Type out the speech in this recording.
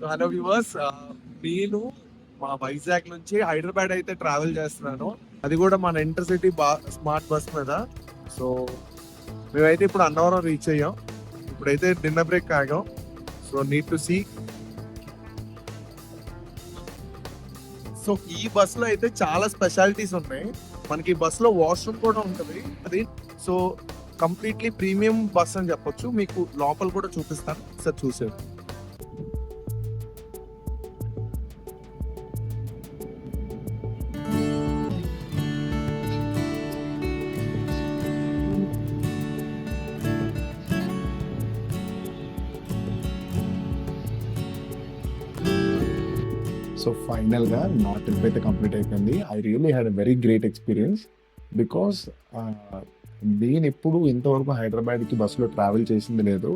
Hello viewers, నేను మా వైజాగ్ నుంచి హైదరాబాద్ అయితే ట్రావెల్ చేస్తున్నాను. అది కూడా మన ఇంటర్సిటీ స్మార్ట్ బస్ మీద. సో మేమైతే ఇప్పుడు అన్నవరం రీచ్ అయ్యాం. ఇప్పుడైతే డిన్నర్ బ్రేక్ ఆగాం. So need to see. So ఈ బస్ లో అయితే చాలా స్పెషాలిటీస్ ఉన్నాయి. మనకి బస్ లో వాష్రూమ్ కూడా ఉంటుంది. అది సో కంప్లీట్లీ ప్రీమియం బస్ అని చెప్పొచ్చు. మీకు లోపల కూడా చూపిస్తాను, సార్ చూసేది. సో ఫైనల్గా నా ట్రిప్ అయితే కంప్లీట్ అయిపోయింది. I really had a very great experience because నేను ఎప్పుడు ఇంతవరకు హైదరాబాద్కి బస్సులో ట్రావెల్ చేసింది లేదు.